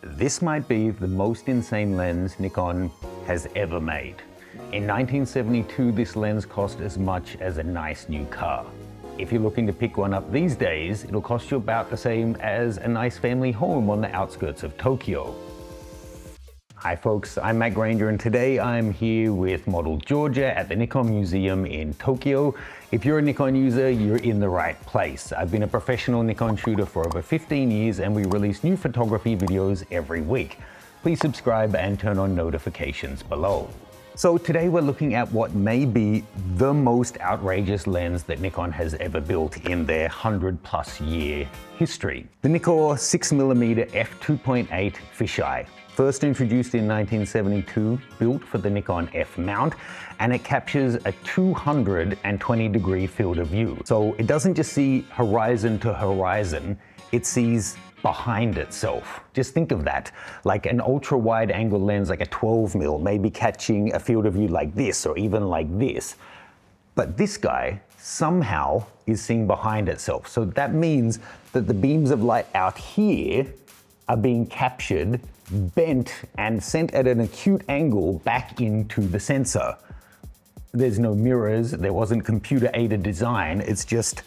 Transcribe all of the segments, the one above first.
This might be the most insane lens Nikon has ever made. In 1972, this lens cost as much as a nice new car. If you're looking to pick one up these days, it'll cost you about the same as a nice family home on the outskirts of Tokyo. Hi folks, I'm Matt Granger, and today I'm here with model Georgia at the Nikon Museum in Tokyo. If you're a Nikon user, you're in the right place. I've been a professional Nikon shooter for over 15 years and we release new photography videos every week. Please subscribe and turn on notifications below. So today we're looking at what may be the most outrageous lens that Nikon has ever built in their 100+ year history. The Nikon 6mm f2.8 fisheye. First introduced in 1972, built for the Nikon F mount, and it captures a 220-degree field of view. So it doesn't just see horizon to horizon, it sees behind itself. Just think of that, like an ultra-wide angle lens like a 12mm may be catching a field of view like this or even like this. But this guy somehow is seeing behind itself. So that means that the beams of light out here are being captured, bent, and sent at an acute angle back into the sensor. There's no mirrors, there wasn't computer-aided design, it's just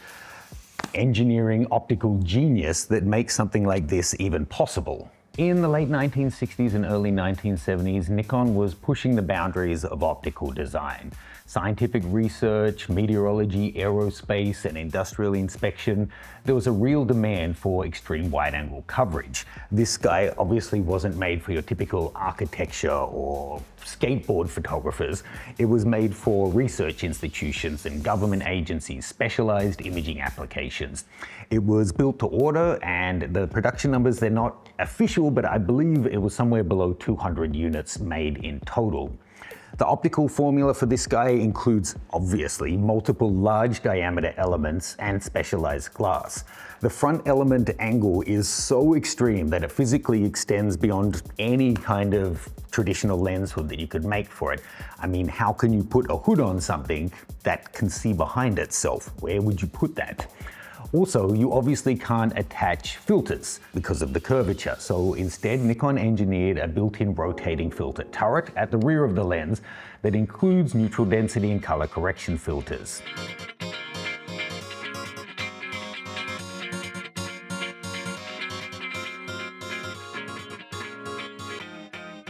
engineering optical genius that makes something like this even possible. In the late 1960s and early 1970s, Nikon was pushing the boundaries of optical design. Scientific research, meteorology, aerospace, and industrial inspection, there was a real demand for extreme wide-angle coverage. This guy obviously wasn't made for your typical architecture or skateboard photographers. It was made for research institutions and government agencies, specialized imaging applications. It was built to order, and the production numbers, they're not official, but I believe it was somewhere below 200 units made in total. The optical formula for this guy includes, obviously, multiple large diameter elements and specialized glass. The front element angle is so extreme that it physically extends beyond any kind of traditional lens hood that you could make for it. I mean, how can you put a hood on something that can see behind itself? Where would you put that? Also, you obviously can't attach filters because of the curvature, so instead Nikon engineered a built-in rotating filter turret at the rear of the lens that includes neutral density and color correction filters.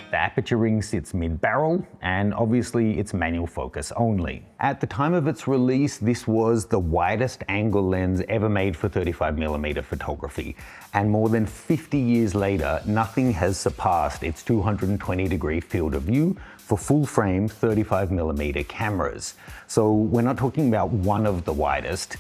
The aperture ring sits mid-barrel, and obviously it's manual focus only. At the time of its release, this was the widest angle lens ever made for 35mm photography. And more than 50 years later, nothing has surpassed its 220-degree field of view for full-frame 35mm cameras. So we're not talking about one of the widest.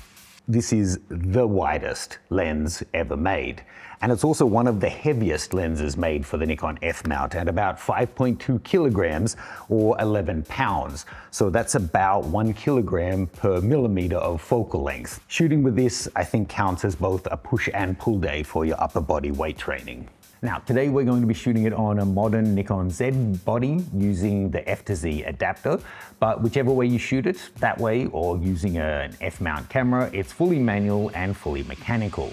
This is the widest lens ever made. And it's also one of the heaviest lenses made for the Nikon F mount at about 5.2 kilograms or 11 pounds. So that's about 1 kilogram per millimeter of focal length. Shooting with this, I think, counts as both a push and pull day for your upper body weight training. Now, today we're going to be shooting it on a modern Nikon Z body using the F to Z adapter, but whichever way you shoot it, that way, or using an F mount camera, it's fully manual and fully mechanical.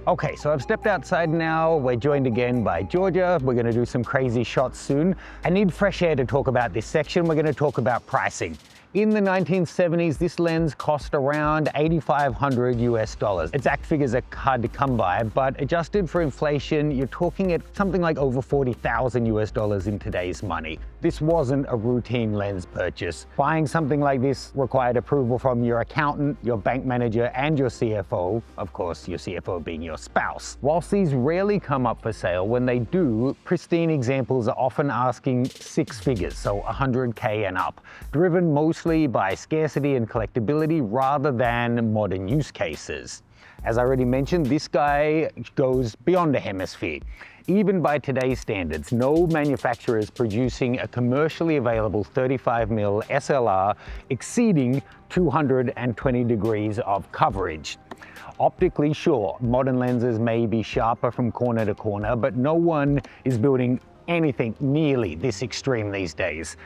Okay, so I've stepped outside now. We're joined again by Georgia. We're gonna do some crazy shots soon. I need fresh air to talk about this section. We're gonna talk about pricing. In the 1970s, this lens cost around $8,500 US. Exact figures are hard to come by, but adjusted for inflation, you're talking at something like over $40,000 US in today's money. This wasn't a routine lens purchase. Buying something like this required approval from your accountant, your bank manager, and your CFO, of course, your CFO being your spouse. Whilst these rarely come up for sale, when they do, pristine examples are often asking 6 figures, so 100K and up, driven mostly by scarcity and collectability rather than modern use cases. As I already mentioned, this guy goes beyond a hemisphere. Even by today's standards, no manufacturer is producing a commercially available 35mm SLR exceeding 220 degrees of coverage. Optically, sure, modern lenses may be sharper from corner to corner, but no one is building anything nearly this extreme these days.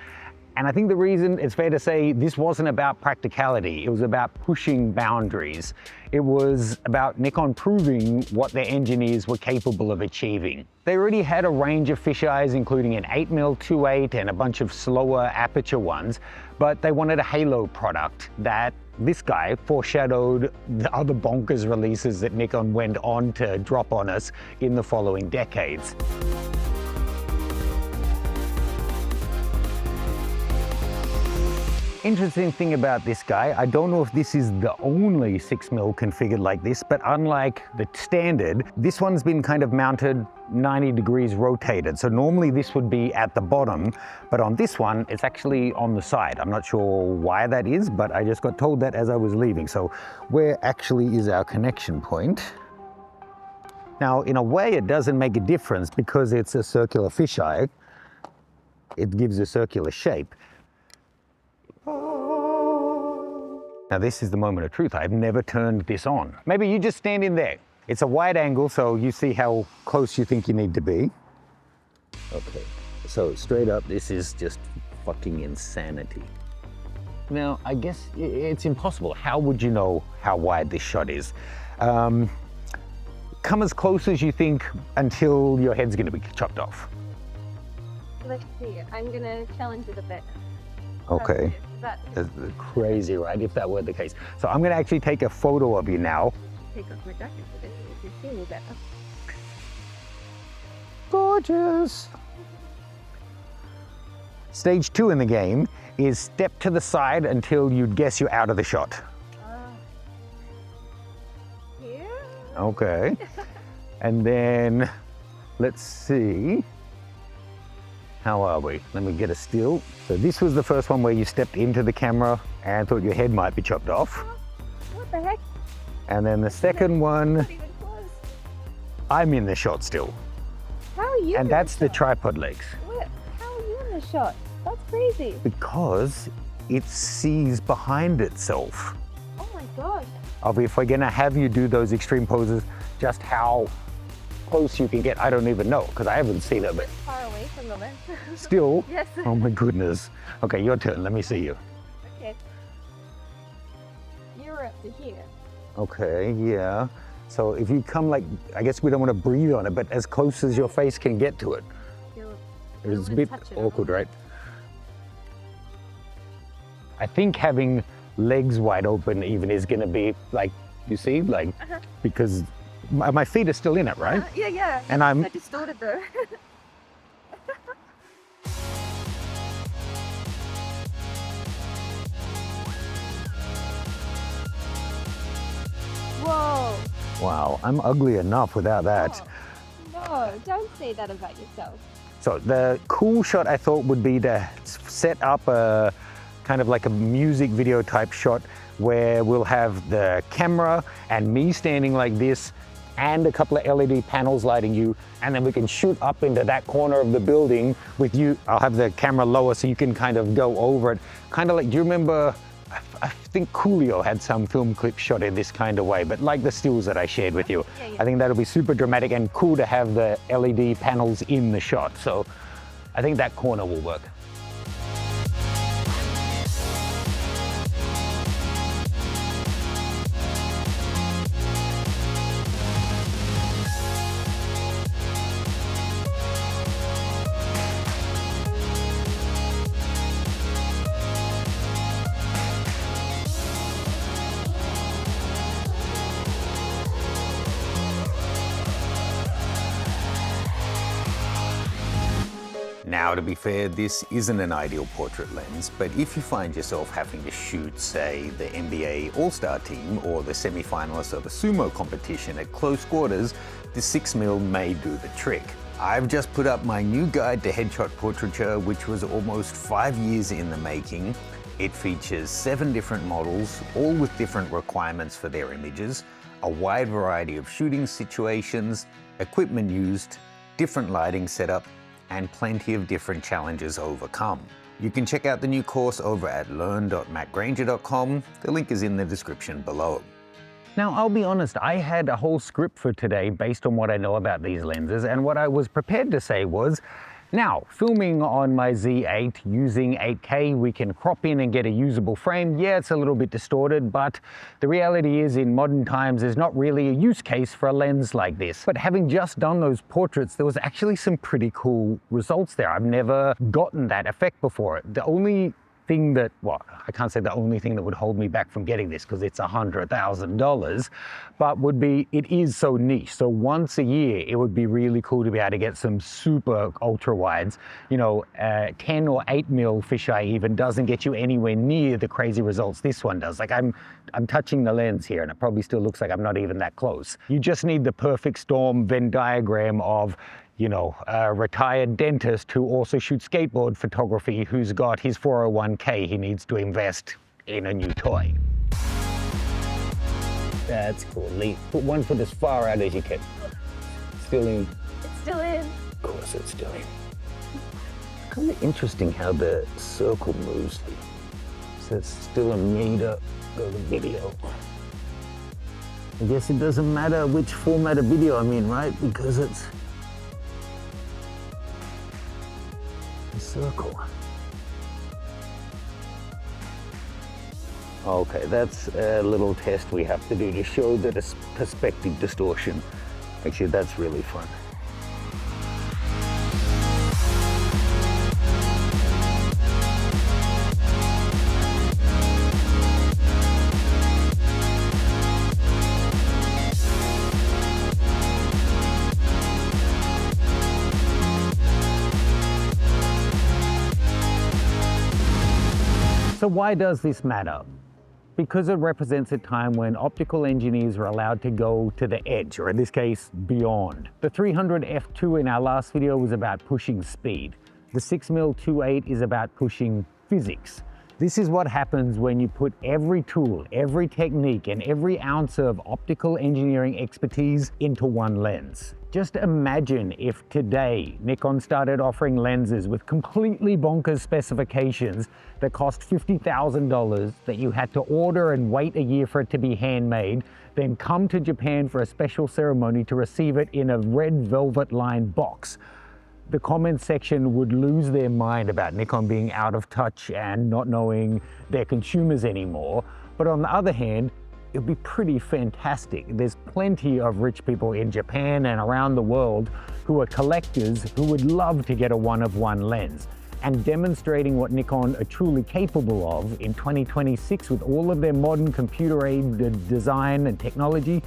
And I think the reason, it's fair to say, this wasn't about practicality. It was about pushing boundaries. It was about Nikon proving what their engineers were capable of achieving. They already had a range of fisheyes, including an 8mm 2.8 and a bunch of slower aperture ones, but they wanted a halo product that this guy foreshadowed the other bonkers releases that Nikon went on to drop on us in the following decades. Interesting thing about this guy, I don't know if this is the only 6mm configured like this, but unlike the standard, this one's been kind of mounted 90 degrees rotated. So normally this would be at the bottom, but on this one, it's actually on the side. I'm not sure why that is, but I just got told that as I was leaving. So where actually is our connection point? Now, in a way, it doesn't make a difference because it's a circular fisheye. It gives a circular shape. Now this is the moment of truth. I've never turned this on. Maybe you just stand in there. It's a wide angle, so you see how close you think you need to be. Okay, so straight up, this is just fucking insanity. Now, I guess it's impossible. How would you know how wide this shot is? Come as close as you think until your head's gonna be chopped off. Let's see, I'm gonna challenge it a bit. Okay. That's crazy, right? If that were the case. So I'm going to actually take a photo of you now. Take off my jacket for this if you see me better. Gorgeous. Stage 2 in the game is step to the side until you'd guess you're out of the shot. Here? Okay. And then let's see. How are we? Let me get a still. So this was the first one where you stepped into the camera and thought your head might be chopped off. What the heck? And then the second one, Not even close. I'm in the shot still. How are you? And that's the tripod legs. What? How are you in the shot? That's crazy. Because it sees behind itself. Oh my gosh. If we're gonna have you do those extreme poses, just how close you can get, I don't even know, because I haven't seen it. But far away from the lens. still? Yes. Oh my goodness. Okay, your turn, let me see you. Okay. You're up to here. Okay, yeah. So if you come like, I guess we don't want to breathe on it, but as close as your face can get to it. It's a bit awkward, right? I think having legs wide open even is gonna be like, you see, like, because my feet are still in it, right? Yeah. And I'm I distorted though. Whoa. wow, I'm ugly enough without that. No, don't say that about yourself. So the cool shot I thought would be to set up a kind of like a music video type shot where we'll have the camera and me standing like this and a couple of LED panels lighting you, and then we can shoot up into that corner of the building with you. I'll have the camera lower so you can kind of go over it. Kind of like, do you remember, I think Coolio had some film clip shot in this kind of way, but like the stills that I shared with you. Yeah. I think that'll be super dramatic and cool to have the LED panels in the shot. So I think that corner will work. Now, to be fair, this isn't an ideal portrait lens, but if you find yourself having to shoot, say, the NBA All-Star team or the semi-finalists of a sumo competition at close quarters, the 6mm may do the trick. I've just put up my new guide to headshot portraiture, which was almost 5 years in the making. It features 7 different models, all with different requirements for their images, a wide variety of shooting situations, equipment used, different lighting setup, and plenty of different challenges overcome. You can check out the new course over at learn.mattgranger.com. The link is in the description below. Now, I'll be honest, I had a whole script for today based on what I know about these lenses, and what I was prepared to say was, Now, filming on my Z8 using 8K, we can crop in and get a usable frame. Yeah, it's a little bit distorted, but the reality is in modern times, there's not really a use case for a lens like this. But having just done those portraits, there was actually some pretty cool results there. I've never gotten that effect before. The only thing that, well, I can't say the only thing that would hold me back from getting this because it's $100,000, but would be, it is so niche. So once a year, it would be really cool to be able to get some super ultra wides. You know, 10 or 8 mil fisheye even doesn't get you anywhere near the crazy results this one does. Like I'm touching the lens here and it probably still looks like I'm not even that close. You just need the perfect storm Venn diagram of, you know, a retired dentist who also shoots skateboard photography, who's got his 401k he needs to invest in a new toy. That's cool. Lee, put one foot as far out as you can. Still in. It's still in. Of course it's still in. Kind of interesting how the circle moves here. So it's still a meter of the video. I guess it doesn't matter which format of video I'm in, right? Because it's circle. Okay, that's a little test we have to do to show that it's perspective distortion. Actually, that's really fun. So why does this matter? Because it represents a time when optical engineers were allowed to go to the edge, or in this case, beyond. The 300 f2 in our last video was about pushing speed. The 6mm 2.8 is about pushing physics. This is what happens when you put every tool, every technique, and every ounce of optical engineering expertise into one lens. Just imagine if today Nikon started offering lenses with completely bonkers specifications that cost $50,000 that you had to order and wait a year for it to be handmade, then come to Japan for a special ceremony to receive it in a red velvet lined box. The comment section would lose their mind about Nikon being out of touch and not knowing their consumers anymore. But on the other hand, it would be pretty fantastic. There's plenty of rich people in Japan and around the world who are collectors who would love to get a one-of-one lens. And demonstrating what Nikon are truly capable of in 2026 with all of their modern computer-aided design and technology,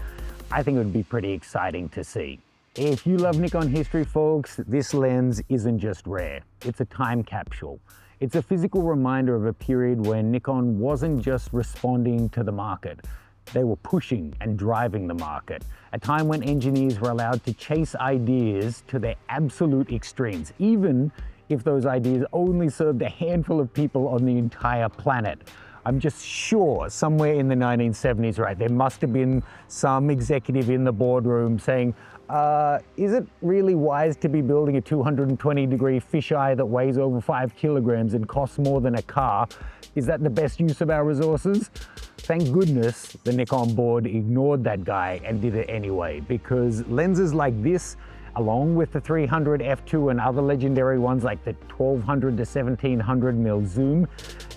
I think it would be pretty exciting to see. If you love Nikon history, folks, this lens isn't just rare. It's a time capsule. It's a physical reminder of a period when Nikon wasn't just responding to the market. They were pushing and driving the market. A time when engineers were allowed to chase ideas to their absolute extremes, even if those ideas only served a handful of people on the entire planet. I'm just sure somewhere in the 1970s, right, there must have been some executive in the boardroom saying, is it really wise to be building a 220-degree fisheye that weighs over 5 kilograms and costs more than a car? Is that the best use of our resources? Thank goodness the Nikon board ignored that guy and did it anyway, because lenses like this, along with the 300 f2 and other legendary ones like the 1200 to 1700 mm zoom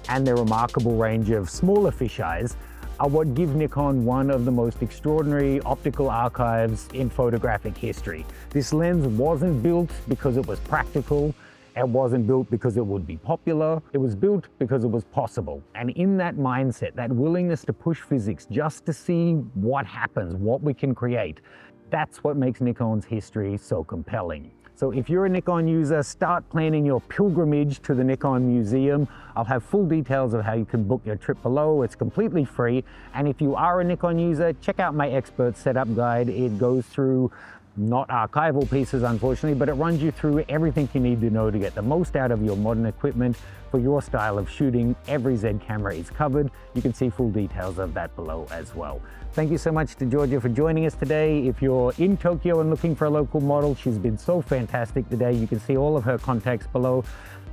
and their remarkable range of smaller fisheyes, are what give Nikon one of the most extraordinary optical archives in photographic history. This lens wasn't built because it was practical. It wasn't built because it would be popular. It was built because it was possible. And in that mindset, that willingness to push physics just to see what happens, what we can create, that's what makes Nikon's history so compelling. So if you're a Nikon user, start planning your pilgrimage to the Nikon Museum. I'll have full details of how you can book your trip below. It's completely free. And if you are a Nikon user, check out my expert setup guide. It goes through not archival pieces, unfortunately, but it runs you through everything you need to know to get the most out of your modern equipment for your style of shooting. Every Z camera is covered. You can see full details of that below as well. Thank you so much to Georgia for joining us today. If you're in Tokyo and looking for a local model, she's been so fantastic today. You can see all of her contacts below.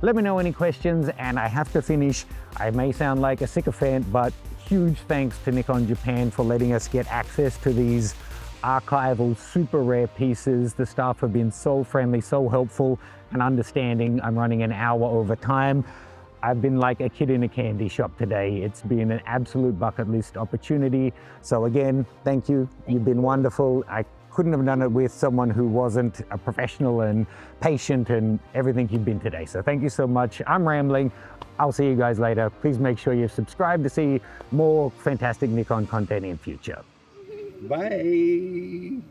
Let me know any questions, and I have to finish. I may sound like a sycophant, but huge thanks to Nikon Japan for letting us get access to these archival, super rare pieces. The staff have been so friendly, so helpful and understanding. I'm running an hour over time. I've been like a kid in a candy shop today. It's been an absolute bucket list opportunity. So again, thank you. You've been wonderful. I couldn't have done it with someone who wasn't a professional and patient and everything you've been today. So thank you so much. I'm rambling. I'll see you guys later. Please make sure you subscribe to see more fantastic Nikon content in future. Bye.